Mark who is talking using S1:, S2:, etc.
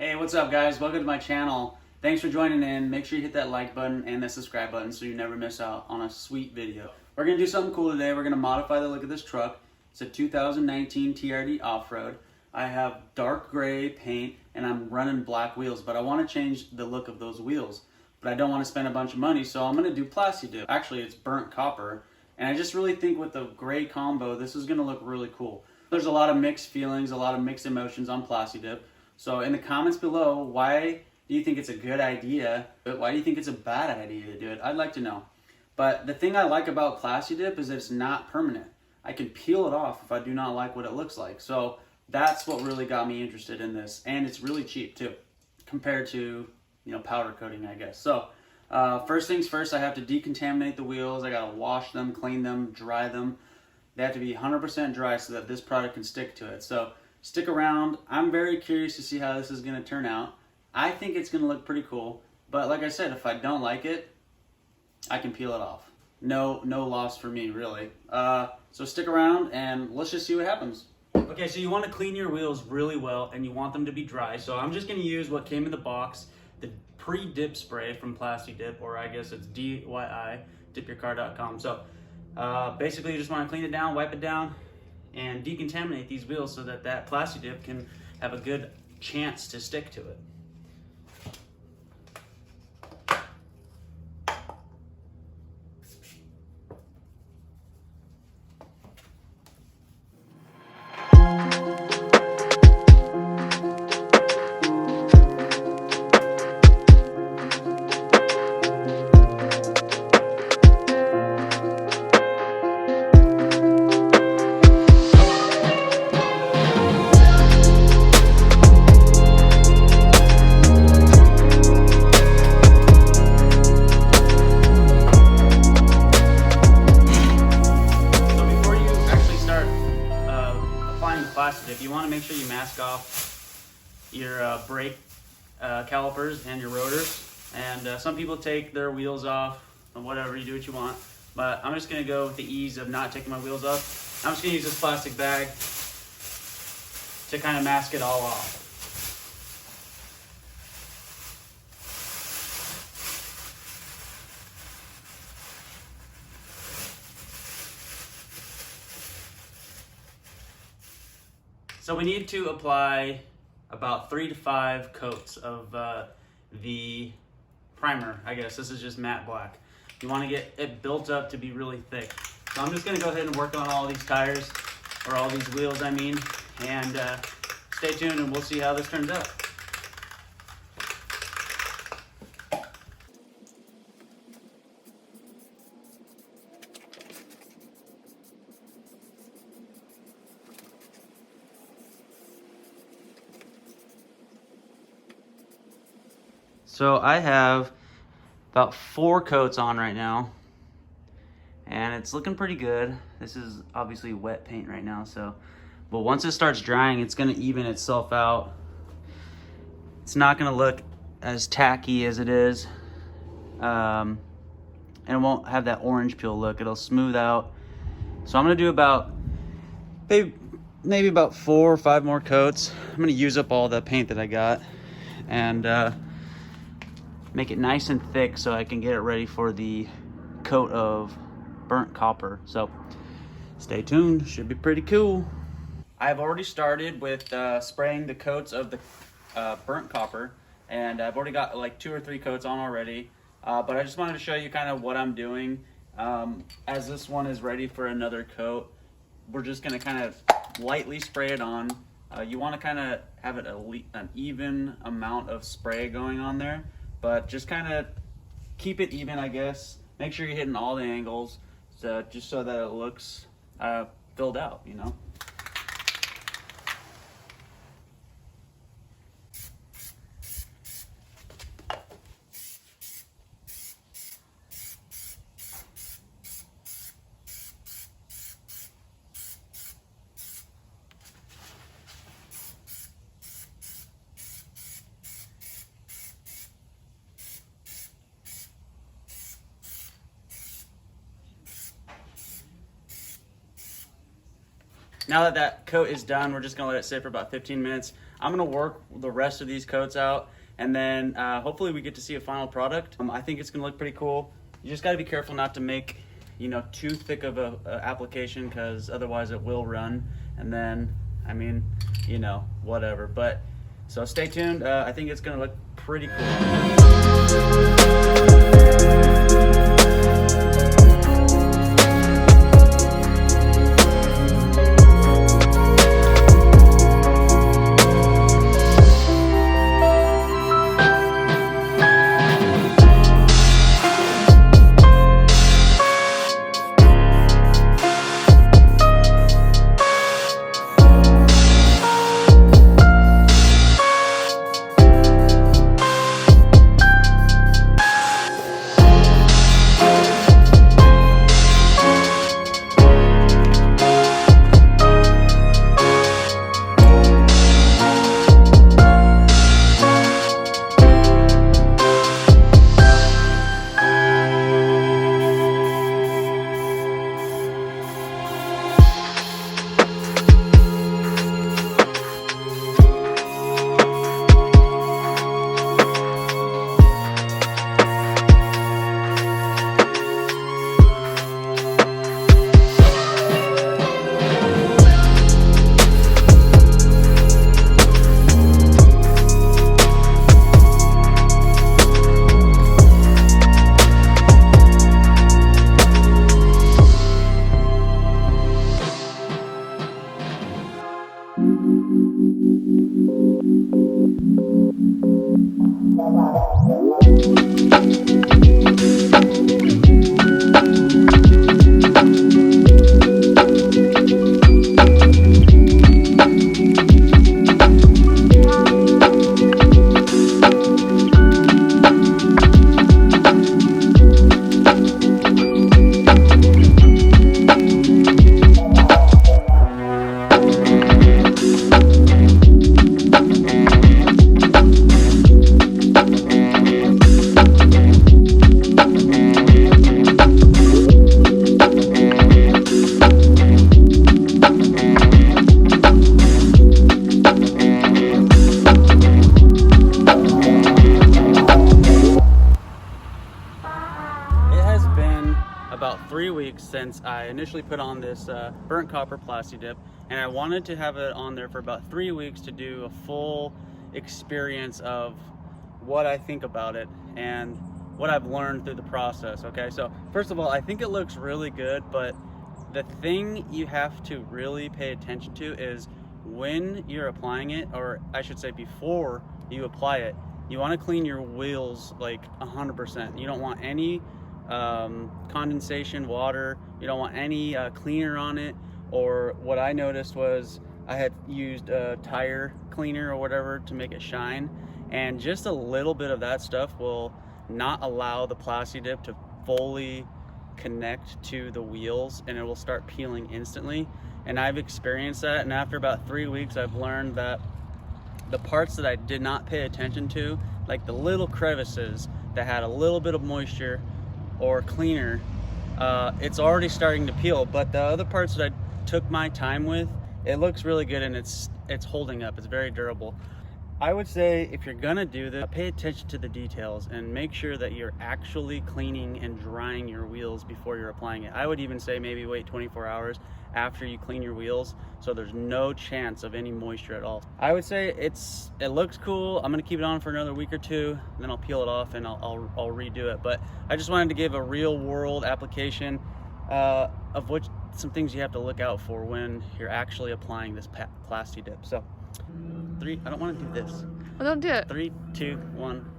S1: Hey, what's up guys? Welcome to my channel. Thanks for joining in. Make sure you hit that like button and the subscribe button so you never miss out on a sweet video. We're going to do something cool today. We're going to modify the look of this truck. It's a 2019 TRD Offroad. I have dark gray paint and I'm running black wheels, but I want to change the look of those wheels. But I don't want to spend a bunch of money, so I'm going to do Plasti Dip. Actually, it's burnt copper. And I just really think with the gray combo, this is going to look really cool. There's a lot of mixed feelings, a lot of mixed emotions on Plasti Dip. So in the comments below, why do you think it's a good idea, but why do you think it's a bad idea to do it? I'd like to know. But the thing I like about Plasti Dip is that it's not permanent. I can peel it off if I do not like what it looks like. So that's what really got me interested in this. And it's really cheap too, compared to, powder coating, I guess. So first things first, I have to decontaminate the wheels. I gotta wash them, clean them, dry them. They have to be 100% dry so that this product can stick to it. So stick around. I'm very curious to see how this is going to turn out. I think it's going to look pretty cool. But like I said, if I don't like it, I can peel it off. No loss for me, really. So stick around and let's just see what happens. Okay, so you want to clean your wheels really well and you want them to be dry. So I'm just going to use what came in the box, the pre-dip spray from Plasti Dip, or I guess it's DIY, dipyourcar.com. So basically you just want to clean it down, wipe it down, and decontaminate these wheels so that that Plasti Dip can have a good chance to stick to it. Plasti Dip, you want to make sure you mask off your brake calipers and your rotors. And some people take their wheels off, and whatever, you do what you want. But I'm just going to go with the ease of not taking my wheels off. I'm just going to use this plastic bag to kind of mask it all off. So we need to apply about 3 to 5 coats of the primer. I guess this is just matte black. You want to get it built up to be really thick. So I'm just going to go ahead and work on all these tires, or all these wheels I mean, and stay tuned and we'll see how this turns out. So I have about 4 coats on right now, and it's looking pretty good. This is obviously wet paint right now, but once it starts drying, it's gonna even itself out. It's not gonna look as tacky as it is, and it won't have that orange peel look. It'll smooth out. So I'm gonna do about maybe about 4 or 5 more coats. I'm gonna use up all the paint that I got, and make it nice and thick so I can get it ready for the coat of burnt copper. So stay tuned, should be pretty cool. I've already started with spraying the coats of the burnt copper, and I've already got like 2 or 3 coats on already, but I just wanted to show you kind of what I'm doing. As this one is ready for another coat, we're just gonna kind of lightly spray it on. You want to kind of have it an even amount of spray going on there, but just kind of keep it even, I guess. Make sure you're hitting all the angles, just so that it looks filled out, Now that that coat is done, we're just gonna let it sit for about 15 minutes. I'm gonna work the rest of these coats out, and then hopefully we get to see a final product. I think it's gonna look pretty cool. You just gotta be careful not to make, you know, too thick of a application, because otherwise it will run, and then, I mean, you know, whatever. But so stay tuned. I think it's gonna look pretty cool. About 3 weeks since I initially put on this burnt copper Plasti Dip, and I wanted to have it on there for about 3 weeks to do a full experience of what I think about it and what I've learned through the process. Okay, so first of all, I think it looks really good, but the thing you have to really pay attention to is when you're applying it, or I should say before you apply it, you want to clean your wheels like 100%. You don't want any condensation, water. You don't want any cleaner on it. Or what I noticed was I had used a tire cleaner or whatever to make it shine, and just a little bit of that stuff will not allow the Plasti Dip to fully connect to the wheels, and it will start peeling instantly. And I've experienced that, and after about 3 weeks I've learned that the parts that I did not pay attention to, like the little crevices that had a little bit of moisture or cleaner, it's already starting to peel. But the other parts that I took my time with, it looks really good, and it's holding up. It's very durable. I would say if you're gonna do this, pay attention to the details and make sure that you're actually cleaning and drying your wheels before you're applying it. I would even say maybe wait 24 hours after you clean your wheels, so there's no chance of any moisture at all. I would say it looks cool. I'm gonna keep it on for another week or two, then I'll peel it off and I'll redo it. But I just wanted to give a real world application of which some things you have to look out for when you're actually applying this Plasti Dip. So I don't want to do this.
S2: Well, don't do it.
S1: 3, 2, 1.